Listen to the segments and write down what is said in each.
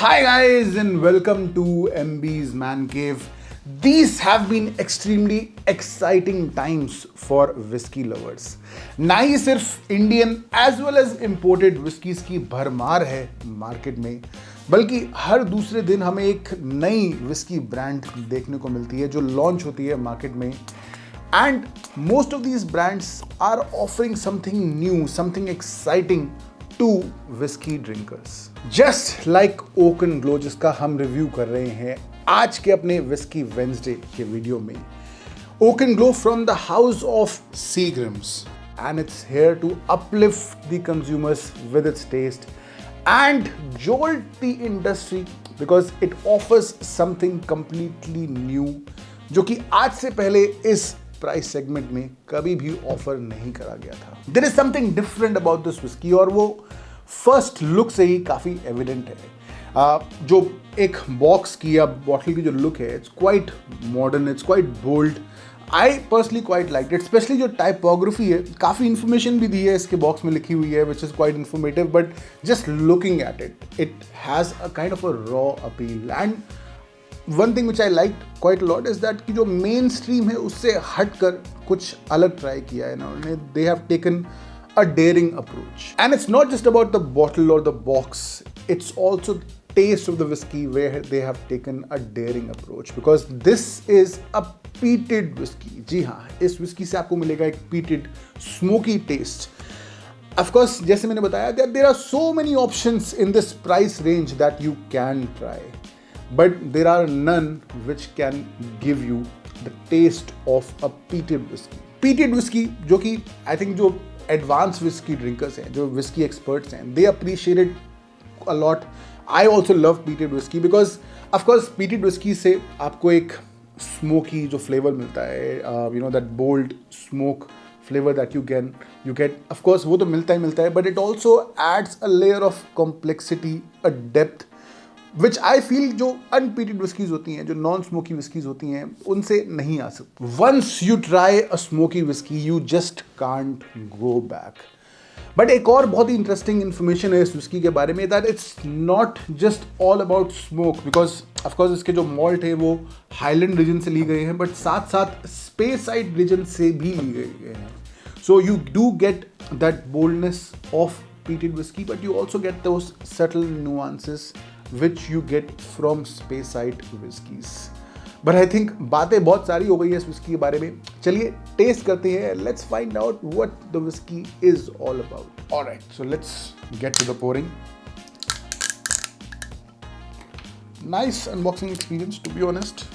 Hi guys and welcome to MB's Man Cave. These have been extremely exciting times for whiskey lovers. ना ही सिर्फ Indian as well as imported whiskies की भरमार है market में, बल्कि हर दूसरे दिन हमें एक नई विस्की ब्रांड देखने को मिलती है जो लॉन्च होती है मार्केट में. And most of these brands are offering something new, something exciting to whiskey drinkers. Just like Oak and Glow जिसका हम रिव्यू कर रहे हैं आज के अपने Whiskey Wednesday के वीडियो में. Oak and Glow from the house of Seagram's, and it's here to uplift the consumers with its taste and jolt the industry because it offers something completely new जो कि आज से पहले इस price segment में कभी भी ऑफर नहीं करा गया था. There is something different about this whisky और वो फर्स्ट लुक से ही काफ़ी एविडेंट है. जो एक बॉक्स की या बॉटल की जो लुक है, it's quite modern, it's quite bold. I personally quite like it, specially जो टाइपोग्राफी है, काफ़ी इन्फॉर्मेशन भी दी है इसके बॉक्स में लिखी हुई है which is quite informative, but just looking at it has a kind of a raw appeal. And one thing which I like quite lot is that कि जो मेन स्ट्रीम है उससे हटकर कुछ अलग ट्राई किया है ना उन्होंने. They have taken a daring approach and it's not just about the bottle और the box, it's also taste of the whiskey where they have taken a daring approach because this is a peated whiskey. जी हाँ, इस whiskey से आपको मिलेगा एक peated smoky taste. Of course, जैसे मैंने बताया that there are so many options in this price range that you can try. But there are none which can give you the taste of a peated whiskey. Peated whiskey जो कि I think जो advanced whiskey drinkers हैं, जो whiskey experts हैं, they appreciate it a lot. I also love peated whiskey because of course peated whiskey से आपको एक smoky जो flavor मिलता है, you know that bold smoke flavor that you get. Of course वो तो मिलता है, but it also adds a layer of complexity, a depth which I feel जो अनपीटेड विस्कीज होती हैं, जो नॉन स्मोकी विस्कीज होती हैं, उनसे नहीं आ सकती. Once you try a smoky whisky you just can't go back. But एक और बहुत ही इंटरेस्टिंग इन्फॉर्मेशन है इस विस्की के बारे में, that it's not just all about smoke because of course इसके जो मॉल्ट है वो हाईलैंड रीजन से ली गए हैं, बट साथ साथ स्पेसाइड रीजन से भी ली गए हैं. So you do get that boldness of peated whiskey, but you also get those subtle nuances which you get from Speyside whiskies. But I think बातें बहुत सारी हो गई है इस whiskey के बारे में. चलिए टेस्ट करते हैं. Let's find out what the whiskey is all about. Alright, so let's get to the pouring. Nice unboxing experience, to be honest.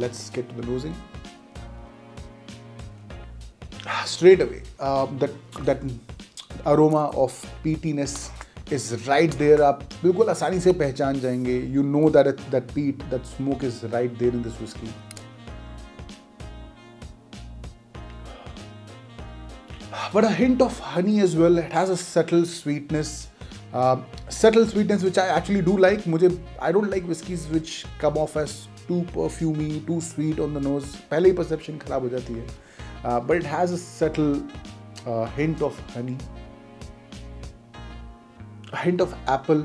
Let's get to the nosing. Straight away, that aroma of peatiness is right there. आप बिल्कुल आसानी से पहचान जाएंगे. You know that peat, that smoke is right there in this whiskey. But a hint of honey as well. It has a subtle sweetness which I actually do like. I don't like whiskeys which come off as too perfumey, too sweet on the nose. पहले ही perception खराब हो जाती है. But it has a subtle hint of honey, a hint of apple.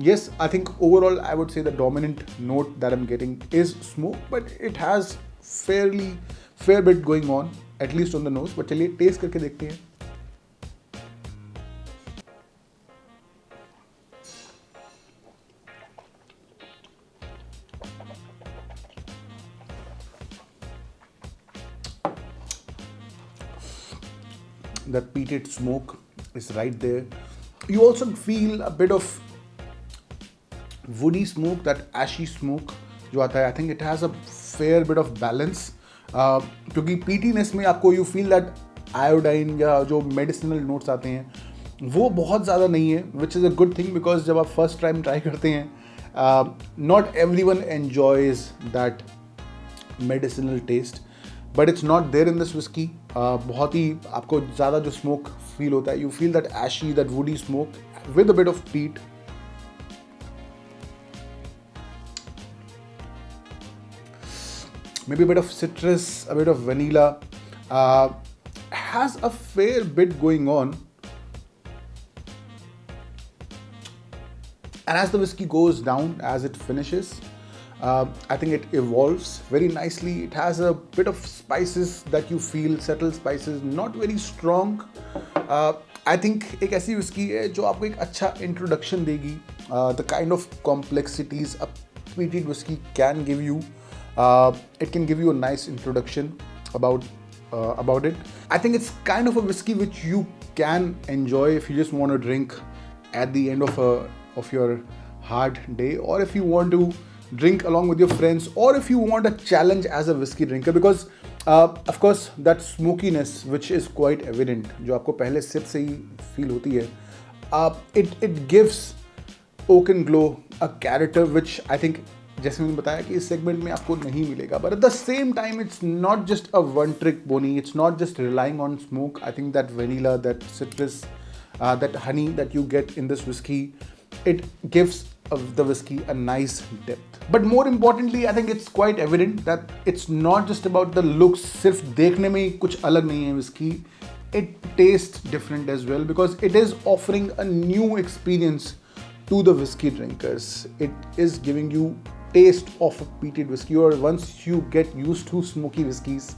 Yes, I think overall I would say the dominant note that I'm getting is smoke, but it has fair bit going on, at least on the nose. But चलिए test करके देखते हैं. That peated smoke is right there. You also feel a bit of woody smoke, that ashy smoke जो आता है. I think it has a fair bit of balance. क्योंकि peatiness में आपको you feel that iodine या जो medicinal notes आते हैं वो बहुत ज़्यादा नहीं है, which is a good thing because जब आप first time try करते हैं, not everyone enjoys that medicinal taste. But it's not there in this whisky. बहुत ही आपको ज़्यादा जो स्मोक फील होता है, you feel that ashy, that woody smoke with a bit of peat. maybe a bit of citrus, a bit of vanilla, has a fair bit going on. And as the whiskey goes down, as it finishes, I think it evolves very nicely. It has a bit of spices that you feel, subtle spices, not very strong. I think एक ऐसी whiskey है जो आपको एक अच्छा introduction देगी. The kind of complexities a peated whiskey can give you. It can give you a nice introduction about it. I think it's kind of a whiskey which you can enjoy if you just want to drink at the end of your hard day, or if you want to drink along with your friends, or if you want a challenge as a whiskey drinker, because of course that smokiness which is quite evident, जो आपको पहले sip से ही feel होती है, it gives oak and glow a character which I think, जैसे मैंने बताया कि इस सेगमेंट में आपको नहीं मिलेगा. But at the same time, it's not just a one trick pony. It's not just relying on smoke. I think that vanilla, that citrus, that honey that you get in this whiskey, it gives the whiskey a nice depth. But more importantly, I think it's quite evident that it's not just about the looks. सिर्फ देखने में ही कुछ अलग नहीं है whiskey. It tastes different as well, because it is offering a new experience to the whiskey drinkers. It is giving you taste of a peated whiskey, or once you get used to smoky whiskeys,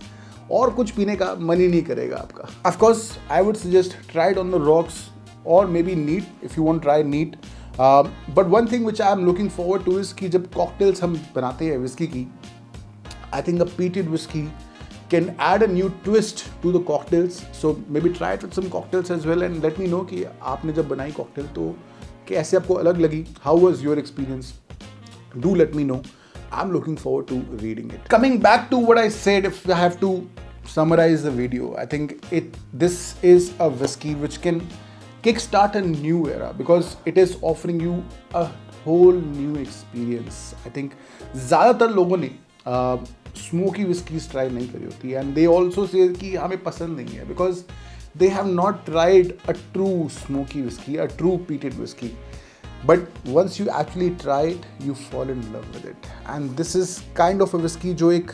और कुछ पीने का मन ही नहीं करेगा आपका. Of course, I would suggest try it on the rocks, or maybe neat if you want to try neat. But one thing which I am looking forward to is कि जब cocktails हम बनाते हैं whiskey की, I think a peated whiskey can add a new twist to the cocktails. So maybe try it with some cocktails as well, and let me know कि आपने जब बनाई cocktail तो कैसे आपको अलग लगी. How was your experience? Do let me know. I'm looking forward to reading it. Coming back to what I said, if I have to summarize the video, I think this is a whiskey which can kickstart a new era, because it is offering you a whole new experience. I think ज़्यादातर लोगों ने smoky whiskeys try नहीं करी होती, and they also say कि हमें पसंद नहीं है, because they have not tried a true smoky whiskey, a true peated whiskey. But once you actually try it, you fall in love with it. And this is kind of a whiskey जो एक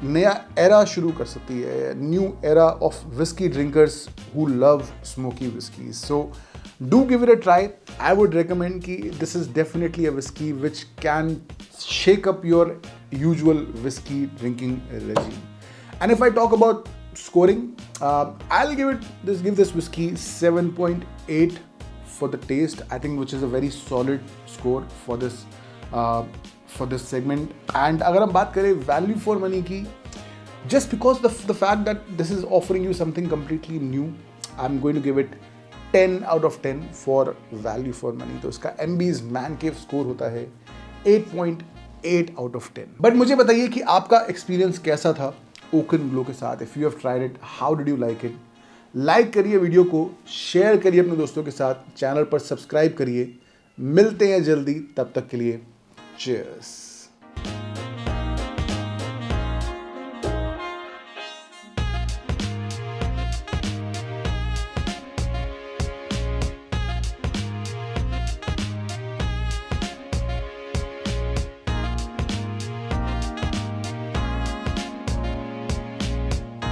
नया era शुरू कर सकती है, new era of whiskey drinkers who love smoky whiskeys. So do give it a try. I would recommend कि this is definitely a whiskey which can shake up your usual whiskey drinking regime. And if I talk about scoring, I'll give this whiskey 7.8 for the taste, I think, which is a very solid score for this segment. And अगर हम बात करें value for money की, just because the fact that this is offering you something completely new, I'm going to give it 10 out of 10 for value for money. तो इसका MB's Man Cave score होता है 8.8 out of 10. But मुझे बताइए कि आपका experience कैसा था Oak and Glow के साथ. If you have tried it, how did you like it? Like करिए वीडियो को, शेयर करिए अपने दोस्तों के साथ, चैनल पर सब्सक्राइब करिए. मिलते हैं जल्दी, तब तक के लिए चीयर्स.